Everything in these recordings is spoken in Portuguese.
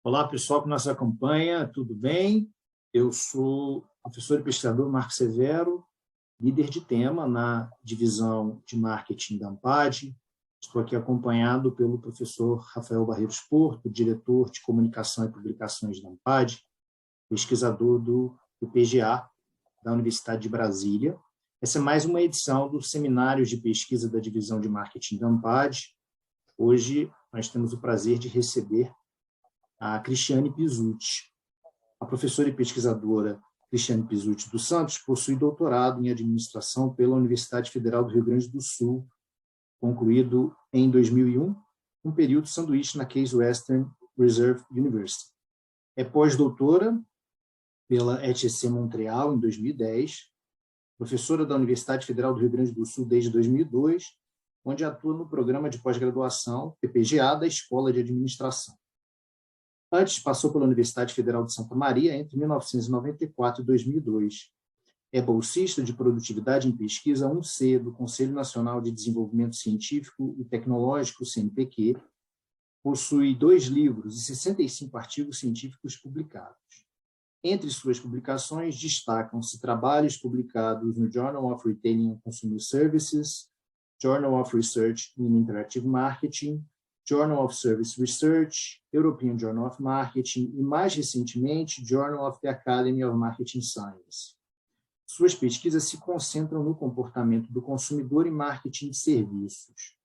Olá, pessoal que nos acompanha, tudo bem? Eu sou o professor e pesquisador Marco Severo, líder de tema na divisão de marketing da Ampad. Estou aqui acompanhado pelo professor Rafael Barreiros Porto, diretor de comunicação e publicações da Ampad, pesquisador do PGA, da Universidade de Brasília. Essa é mais uma edição dos seminários de pesquisa da divisão de marketing da Ampad. Hoje nós temos o prazer de receber a Cristiane Pizzuti. A professora e pesquisadora Cristiane Pizzuti dos Santos possui doutorado em administração pela Universidade Federal do Rio Grande do Sul, concluído em 2001, um período sanduíche na Case Western Reserve University. É pós-doutora pela ETC Montreal em 2010, professora da Universidade Federal do Rio Grande do Sul desde 2002, onde atua no programa de pós-graduação PPGA da Escola de Administração. Antes, passou pela Universidade Federal de Santa Maria entre 1994 e 2002. É bolsista de Produtividade em Pesquisa 1C do Conselho Nacional de Desenvolvimento Científico e Tecnológico, CNPq. Possui 2 livros e 65 artigos científicos publicados. Entre suas publicações, destacam-se trabalhos publicados no Journal of Retailing and Consumer Services, Journal of Research in Interactive Marketing, Journal of Service Research, European Journal of Marketing e, mais recentemente, Journal of the Academy of Marketing Science. Suas pesquisas se concentram no comportamento do consumidor e marketing de serviços.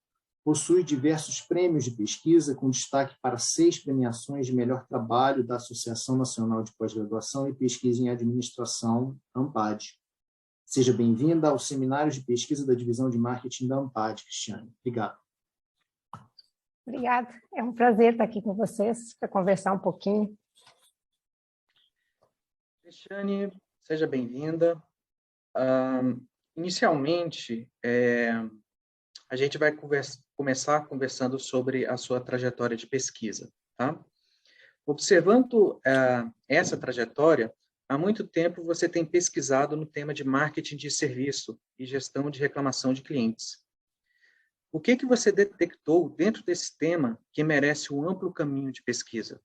Possui diversos prêmios de pesquisa, com destaque para 6 premiações de melhor trabalho da Associação Nacional de Pós-Graduação e Pesquisa em Administração, AMPAD. Seja bem-vinda ao Seminário de Pesquisa da Divisão de Marketing da AMPAD, Cristiane. Obrigado. Obrigada, é um prazer estar aqui com vocês para conversar um pouquinho. Cristiane, seja bem-vinda. Inicialmente, a gente vai começar conversando sobre a sua trajetória de pesquisa. Tá? Observando essa trajetória, há muito tempo você tem pesquisado no tema de marketing de serviço e gestão de reclamação de clientes. O que você detectou dentro desse tema que merece um amplo caminho de pesquisa?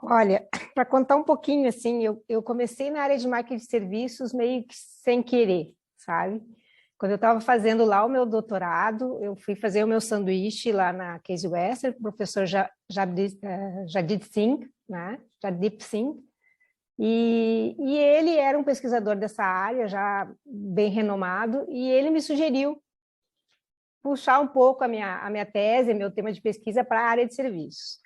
Olha, para contar um pouquinho, assim, eu comecei na área de marketing de serviços meio que sem querer, sabe? Quando eu estava fazendo lá o meu doutorado, eu fui fazer o meu sanduíche lá na Case Western, o professor Jadip Singh, né? Jadip Singh. E ele era um pesquisador dessa área, já bem renomado, e ele me sugeriu puxar um pouco a minha tese, meu tema de pesquisa para a área de serviços,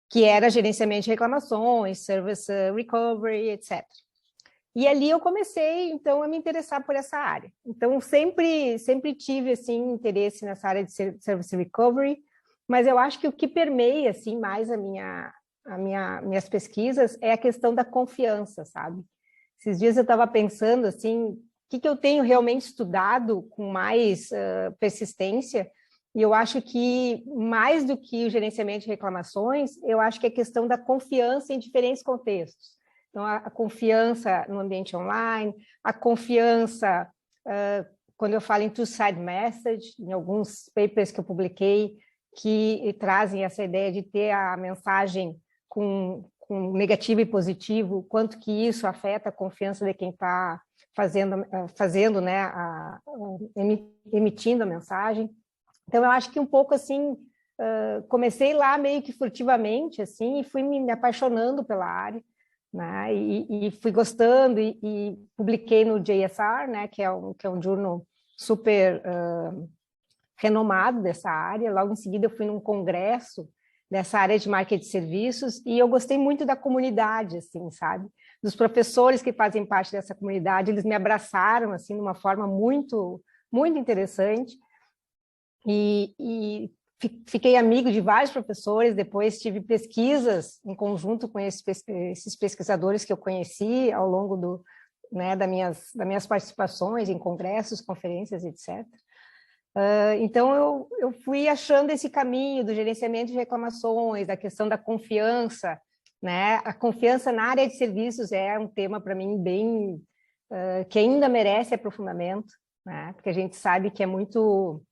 que era gerenciamento de reclamações, service recovery, etc. E ali eu comecei, então, a me interessar por essa área. Então, sempre tive, assim, interesse nessa área de service recovery, mas eu acho que o que permeia, assim, mais minhas pesquisas é a questão da confiança, sabe? Esses dias eu estava pensando, assim, o que eu tenho realmente estudado com mais persistência, e eu acho que, mais do que o gerenciamento de reclamações, eu acho que é a questão da confiança em diferentes contextos. Então, a confiança no ambiente online, a confiança, quando eu falo em two-side message, em alguns papers que eu publiquei, que trazem essa ideia de ter a mensagem com negativo e positivo, quanto que isso afeta a confiança de quem está fazendo, né, emitindo a mensagem. Então, eu acho que um pouco assim, comecei lá meio que furtivamente, assim, e fui me apaixonando pela área, né, e fui gostando, e publiquei no JSR, né, que é um jornal super renomado dessa área. Logo em seguida, eu fui num congresso dessa área de marketing de serviços, e eu gostei muito da comunidade, assim, sabe? Dos professores que fazem parte dessa comunidade, eles me abraçaram, assim, de uma forma muito, muito interessante, e fiquei amigo de vários professores. Depois tive pesquisas em conjunto com esses pesquisadores que eu conheci ao longo das minhas participações em congressos, conferências, etc. Então, eu fui achando esse caminho do gerenciamento de reclamações, da questão da confiança, né? A confiança na área de serviços é um tema, para mim, bem que ainda merece aprofundamento, né? Porque a gente sabe que é muito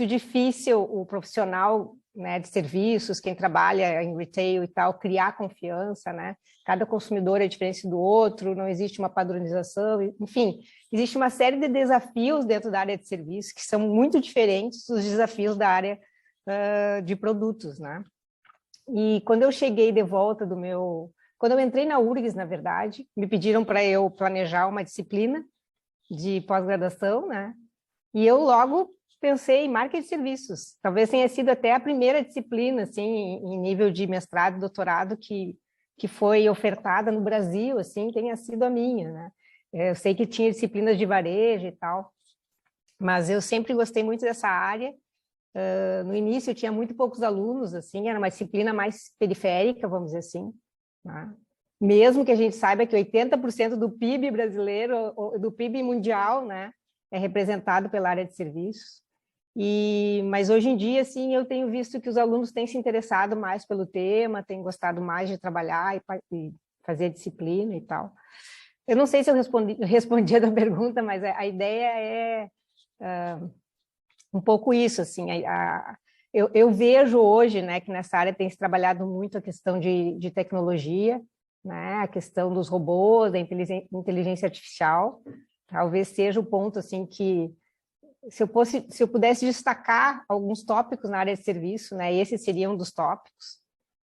difícil o profissional né, de serviços, quem trabalha em retail e tal, criar confiança, né? Cada consumidor é diferente do outro, não existe uma padronização, enfim, existe uma série de desafios dentro da área de serviços que são muito diferentes dos desafios da área de produtos, né? E quando eu cheguei de volta quando eu entrei na URGS, na verdade, me pediram para eu planejar uma disciplina de pós-graduação, né? E eu logo pensei em marketing de serviços. Talvez tenha sido até a primeira disciplina, assim, em nível de mestrado, doutorado, que foi ofertada no Brasil, assim, tenha sido a minha, né? Eu sei que tinha disciplinas de varejo e tal, mas eu sempre gostei muito dessa área. No início, eu tinha muito poucos alunos, assim, era uma disciplina mais periférica, vamos dizer assim, né? Mesmo que a gente saiba que 80% do PIB brasileiro, do PIB mundial, né, é representado pela área de serviços. Mas hoje em dia, assim, eu tenho visto que os alunos têm se interessado mais pelo tema, têm gostado mais de trabalhar e fazer a disciplina e tal. Eu não sei se eu respondi a pergunta, mas a ideia é um pouco isso, assim. Eu vejo hoje, né, que nessa área tem se trabalhado muito a questão de tecnologia, né, a questão dos robôs, da inteligência artificial. Talvez seja o ponto, assim, que se eu pudesse destacar alguns tópicos na área de serviço, né, esse seria um dos tópicos.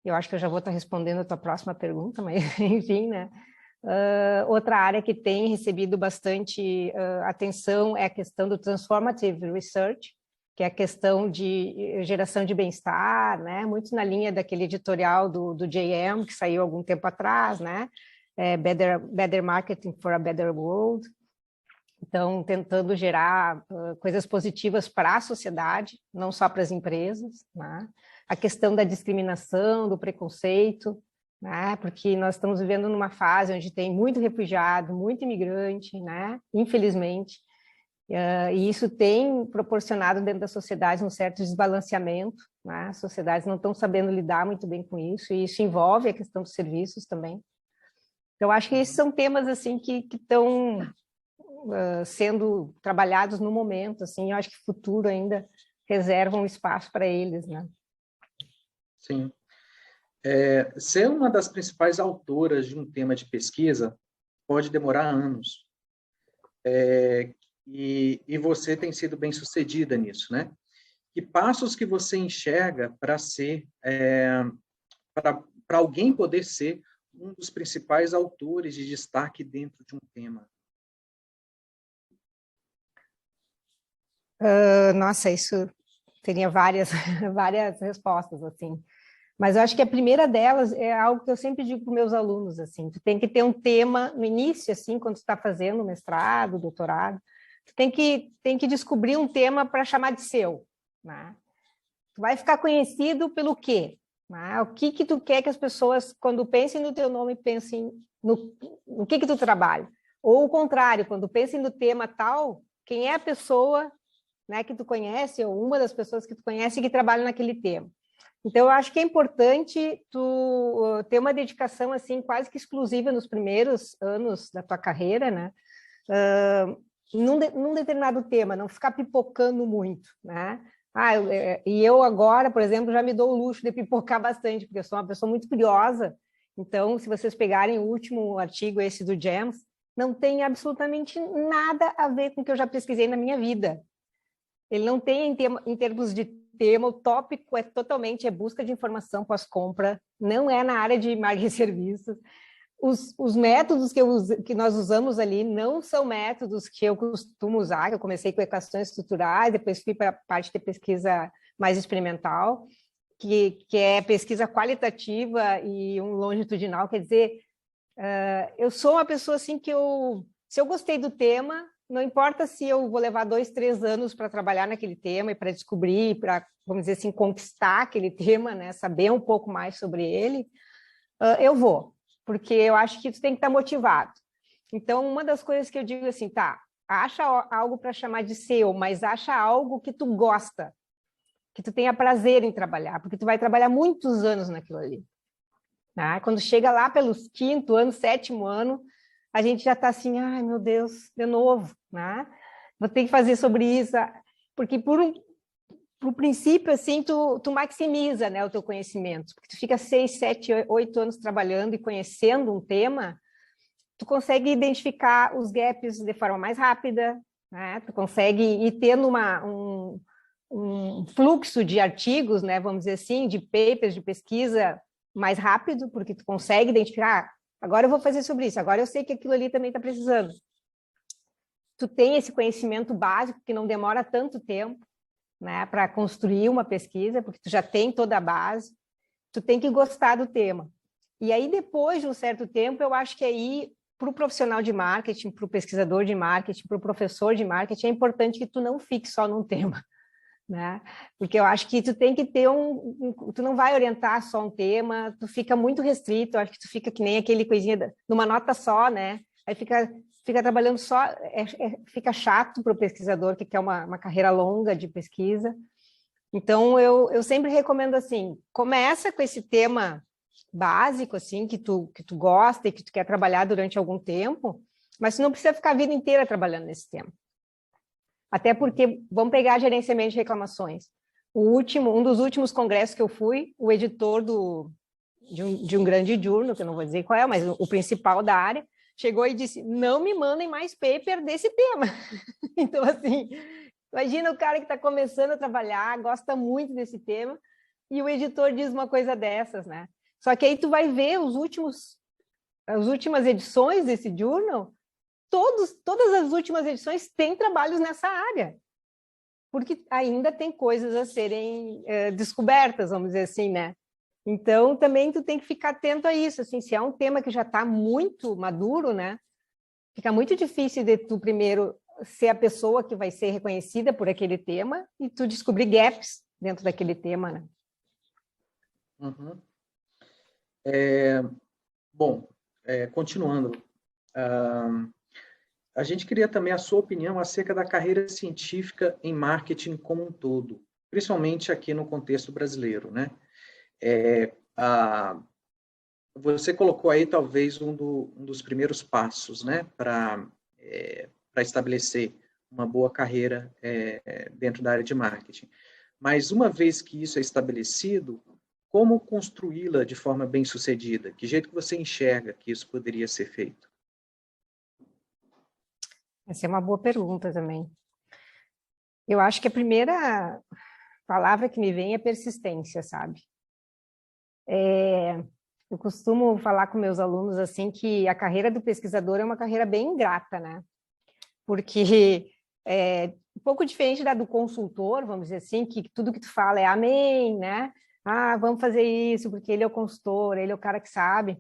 Eu acho que eu já vou estar respondendo a tua próxima pergunta, mas enfim, né. Outra área que tem recebido bastante atenção é a questão do Transformative Research, que é a questão de geração de bem-estar, né, muito na linha daquele editorial do JM, que saiu algum tempo atrás, né, Better Marketing for a Better World. Então, tentando gerar coisas positivas para a sociedade, não só para as empresas, né? A questão da discriminação, do preconceito, né? Porque nós estamos vivendo numa fase onde tem muito refugiado, muito imigrante, né? Infelizmente, e isso tem proporcionado dentro da sociedade um certo desbalanceamento, né? As sociedades não estão sabendo lidar muito bem com isso, e isso envolve a questão dos serviços também. Então, acho que esses são temas assim que estão sendo trabalhados no momento, assim, eu acho que o futuro ainda reserva um espaço para eles, né? Sim. Ser uma das principais autoras de um tema de pesquisa pode demorar anos. E você tem sido bem sucedida nisso, né? Que passos que você enxerga para ser, para alguém poder ser um dos principais autores de destaque dentro de um tema? Nossa, isso teria várias respostas, assim. Mas eu acho que a primeira delas é algo que eu sempre digo para os meus alunos, assim, tu tem que ter um tema no início, assim, quando tu está fazendo mestrado, doutorado, tu tem que descobrir um tema para chamar de seu, né? Tu vai ficar conhecido pelo quê? Né? O que tu quer que as pessoas, quando pensem no teu nome, pensem no que tu trabalha? Ou o contrário, quando pensem no tema tal, quem é a pessoa, né, que tu conhece, ou uma das pessoas que tu conhece que trabalha naquele tema. Então, eu acho que é importante tu ter uma dedicação, assim, quase que exclusiva nos primeiros anos da tua carreira, né? Num determinado tema, não ficar pipocando muito, né? E eu agora, por exemplo, já me dou o luxo de pipocar bastante, porque eu sou uma pessoa muito curiosa. Então, se vocês pegarem o último artigo, esse do GEMS, não tem absolutamente nada a ver com o que eu já pesquisei na minha vida. Ele não tem, em termos de tema, o tópico é totalmente busca de informação pós-compra, não é na área de marketing e serviços. Os métodos que nós usamos ali não são métodos que eu costumo usar, eu comecei com equações estruturais, depois fui para a parte de pesquisa mais experimental, que é pesquisa qualitativa e um longitudinal, quer dizer, eu sou uma pessoa assim que se eu gostei do tema, não importa se eu vou levar 2, 3 anos para trabalhar naquele tema e para descobrir, para, vamos dizer assim, conquistar aquele tema, né, saber um pouco mais sobre ele, eu vou, porque eu acho que tu tem que estar motivado. Então, uma das coisas que eu digo assim, tá, acha algo para chamar de seu, mas acha algo que tu gosta, que tu tenha prazer em trabalhar, porque tu vai trabalhar muitos anos naquilo ali. Né? Quando chega lá pelos 5º ano, 7º ano, a gente já está assim, ai meu Deus, de novo, né? Vou ter que fazer sobre isso, porque por para o princípio, assim, tu maximiza, né, o teu conhecimento, porque tu fica 6, 7, 8 anos trabalhando e conhecendo um tema, tu consegue identificar os gaps de forma mais rápida, né? Tu consegue ir tendo um fluxo de artigos, né, vamos dizer assim, de papers, de pesquisa mais rápido, porque tu consegue identificar, agora eu vou fazer sobre isso, agora eu sei que aquilo ali também está precisando. Tu tem esse conhecimento básico que não demora tanto tempo, né, para construir uma pesquisa, porque tu já tem toda a base, tu tem que gostar do tema. E aí, depois de um certo tempo, eu acho que aí, para o profissional de marketing, para o pesquisador de marketing, para o professor de marketing, é importante que tu não fique só num tema, né? Porque eu acho que tu tem que ter tu não vai orientar só um tema, tu fica muito restrito, eu acho que tu fica que nem aquele coisinha numa nota só, né? Aí fica trabalhando só, fica chato para o pesquisador que quer uma carreira longa de pesquisa. Então, eu sempre recomendo assim, começa com esse tema básico, assim, que tu gosta e que tu quer trabalhar durante algum tempo, mas tu não precisa ficar a vida inteira trabalhando nesse tema. Até porque, vamos pegar gerenciamento de reclamações. Um dos últimos congressos que eu fui, o editor de um grande journal, que eu não vou dizer qual é, mas o principal da área, chegou e disse, não me mandem mais paper desse tema. Então, assim, imagina o cara que está começando a trabalhar, gosta muito desse tema, e o editor diz uma coisa dessas, né? Só que aí tu vai ver as últimas edições desse journal, todas as últimas edições têm trabalhos nessa área, porque ainda tem coisas a serem descobertas, vamos dizer assim, né? Então, também tu tem que ficar atento a isso, assim, se é um tema que já está muito maduro, né? Fica muito difícil de tu primeiro ser a pessoa que vai ser reconhecida por aquele tema e tu descobrir gaps dentro daquele tema, né? Uhum. Bom, continuando, a gente queria também a sua opinião acerca da carreira científica em marketing como um todo, principalmente aqui no contexto brasileiro, né? Você colocou aí talvez um dos primeiros passos, né, para estabelecer uma boa carreira dentro da área de marketing. Mas uma vez que isso é estabelecido, como construí-la de forma bem-sucedida? Que jeito que você enxerga que isso poderia ser feito? Essa é uma boa pergunta também. Eu acho que a primeira palavra que me vem é persistência, sabe? Eu costumo falar com meus alunos assim que a carreira do pesquisador é uma carreira bem ingrata, né? Porque é um pouco diferente da do consultor, vamos dizer assim, que tudo que tu fala é amém, né? Ah, vamos fazer isso porque ele é o consultor, ele é o cara que sabe.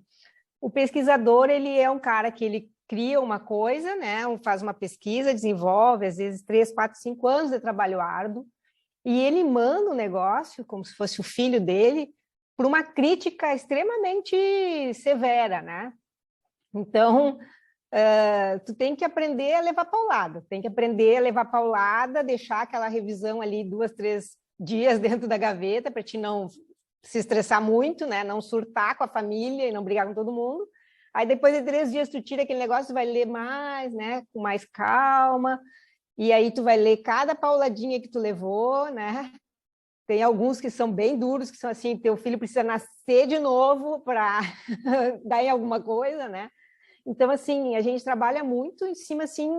O pesquisador, ele é um cara que ele cria uma coisa, né? Faz uma pesquisa, desenvolve, às vezes 3, 4, 5 anos de trabalho árduo, e ele manda o negócio, como se fosse o filho dele, por uma crítica extremamente severa, né? Então, tu tem que aprender a levar paulada, deixar aquela revisão ali 2, 3 dias dentro da gaveta para te não se estressar muito, né? Não surtar com a família e não brigar com todo mundo. Aí depois de 3 dias tu tira aquele negócio, tu vai ler mais, né? Com mais calma. E aí tu vai ler cada pauladinha que tu levou, né? Tem alguns que são bem duros, que são assim, teu filho precisa nascer de novo para dar em alguma coisa, né? Então, assim, a gente trabalha muito em cima, assim...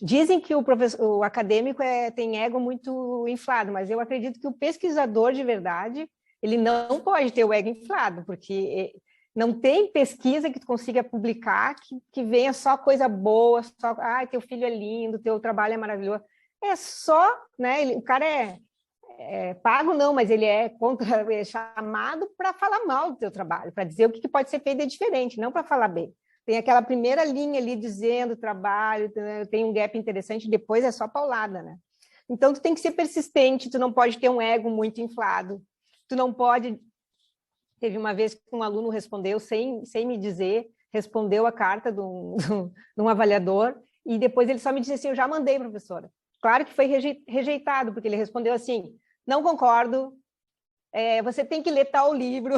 Dizem que o acadêmico tem ego muito inflado, mas eu acredito que o pesquisador de verdade, ele não pode ter o ego inflado, porque não tem pesquisa que tu consiga publicar que venha só coisa boa, só, teu filho é lindo, teu trabalho é maravilhoso. É só, né? O cara é pago não, mas ele é chamado para falar mal do teu trabalho, para dizer o que pode ser feito de diferente, não para falar bem. Tem aquela primeira linha ali dizendo trabalho, tem um gap interessante, depois é só paulada, né? Então, tu tem que ser persistente, tu não pode ter um ego muito inflado, tu não pode... Teve uma vez que um aluno respondeu, sem me dizer, respondeu a carta de um avaliador, e depois ele só me disse assim, eu já mandei, professora. Claro que foi rejeitado, porque ele respondeu assim, não concordo, você tem que ler tal livro,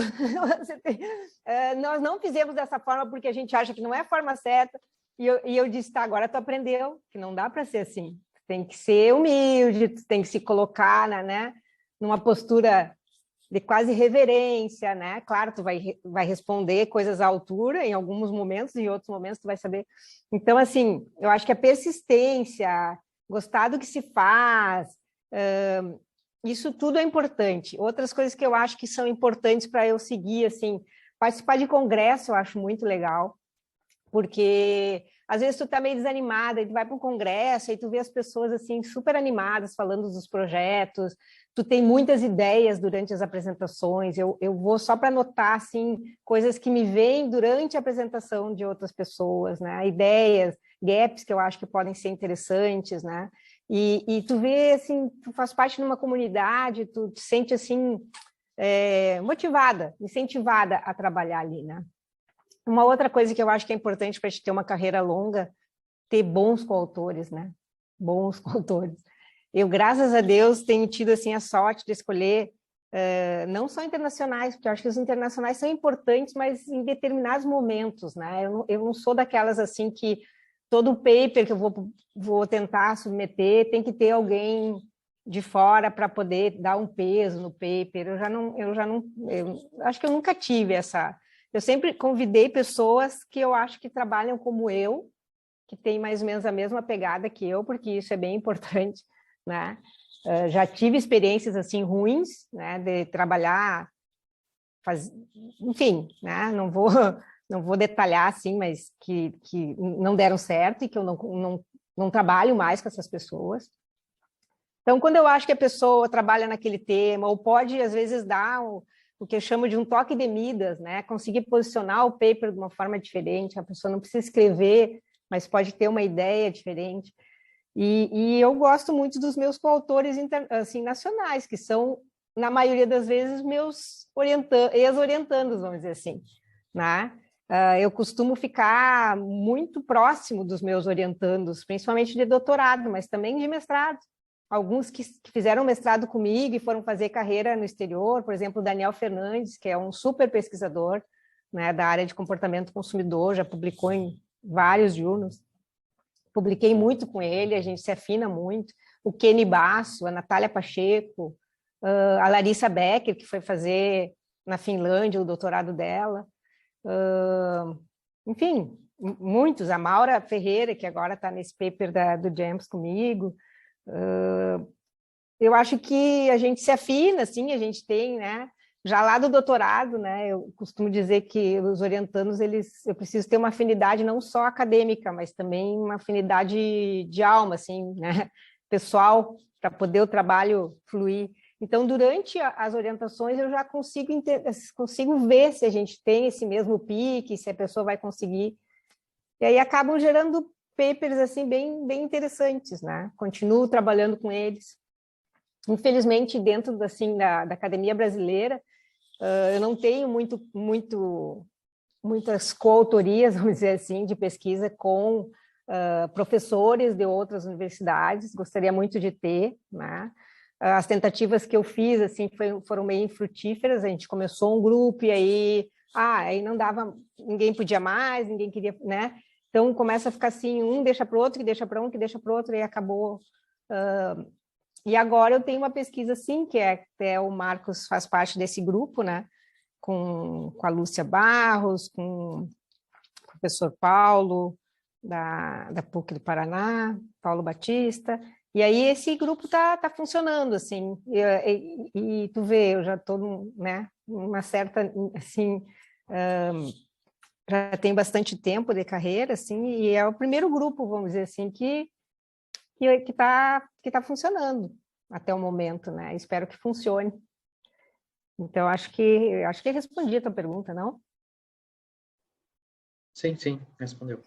nós não fizemos dessa forma porque a gente acha que não é a forma certa, e eu disse, tá, agora tu aprendeu, que não dá para ser assim, tem que ser humilde, tu tem que se colocar, né, numa postura de quase reverência, né? Claro, tu vai responder coisas à altura em alguns momentos, em outros momentos tu vai saber. Então, assim, eu acho que a persistência, gostar do que se faz, isso tudo é importante. Outras coisas que eu acho que são importantes para eu seguir, assim, participar de congresso eu acho muito legal, porque às vezes tu tá meio desanimada e tu vai para um congresso e tu vê as pessoas assim super animadas falando dos projetos, tu tem muitas ideias durante as apresentações, eu vou só para anotar assim coisas que me vêm durante a apresentação de outras pessoas, né? Ideias, gaps que eu acho que podem ser interessantes, né? E tu vê assim, tu faz parte de uma comunidade, tu te sente assim motivada, incentivada a trabalhar ali, né? Uma outra coisa que eu acho que é importante para a gente ter uma carreira longa, ter bons coautores, né? Bons coautores. Eu, graças a Deus, tenho tido assim a sorte de escolher não só internacionais, porque eu acho que os internacionais são importantes, mas em determinados momentos, né? Eu não sou daquelas assim que todo paper que eu vou tentar submeter tem que ter alguém de fora para poder dar um peso no paper. Eu acho que eu nunca tive essa. Eu sempre convidei pessoas que eu acho que trabalham como eu, que têm mais ou menos a mesma pegada que eu, porque isso é bem importante, né? Já tive experiências assim ruins, né, de trabalhar, enfim, né? Não vou detalhar assim, mas que não deram certo e que eu não trabalho mais com essas pessoas. Então, quando eu acho que a pessoa trabalha naquele tema, ou pode, às vezes, dar o que eu chamo de um toque de Midas, né? Conseguir posicionar o paper de uma forma diferente, a pessoa não precisa escrever, mas pode ter uma ideia diferente. E eu gosto muito dos meus coautores assim, nacionais, que são, na maioria das vezes, meus ex-orientandos, vamos dizer assim, né? Eu costumo ficar muito próximo dos meus orientandos, principalmente de doutorado, mas também de mestrado. Alguns que fizeram mestrado comigo e foram fazer carreira no exterior, por exemplo, o Daniel Fernandes, que é um super pesquisador, né, da área de comportamento do consumidor, já publicou em vários journals. Publiquei muito com ele, a gente se afina muito. O Kenny Basso, a Natália Pacheco, a Larissa Becker, que foi fazer na Finlândia o doutorado dela. Enfim, muitos. A Maura Ferreira, que agora está nesse paper do James comigo. Eu acho que a gente se afina, assim, a gente tem, né? Já lá do doutorado, né? Eu costumo dizer que os orientandos, eu preciso ter uma afinidade não só acadêmica, mas também uma afinidade de alma, assim, né? Pessoal, para poder o trabalho fluir. Então, durante as orientações, eu já consigo ver se a gente tem esse mesmo pique, se a pessoa vai conseguir. E aí acabam gerando papers assim bem interessantes, né? Continuo trabalhando com eles. Infelizmente, dentro assim da academia brasileira, eu não tenho muitas coautorias, vamos dizer assim, de pesquisa com professores de outras universidades. Gostaria muito de ter, né? As tentativas que eu fiz assim foram meio infrutíferas. A gente começou um grupo e aí não dava, ninguém podia mais, ninguém queria, né? Então, começa a ficar assim, um deixa para o outro, que deixa para um, que deixa para o outro, e acabou. E agora eu tenho uma pesquisa, sim, que até o Marcos faz parte desse grupo, né? Com a Lúcia Barros, com o professor Paulo, da PUC do Paraná, Paulo Batista. E aí esse grupo tá funcionando, assim. E tu vê, eu já estou, né? Uma certa, assim... já tem bastante tempo de carreira, assim, e é o primeiro grupo, vamos dizer assim, que tá funcionando até o momento, né? Espero que funcione. Então, acho que respondi a tua pergunta, não? Sim, respondeu.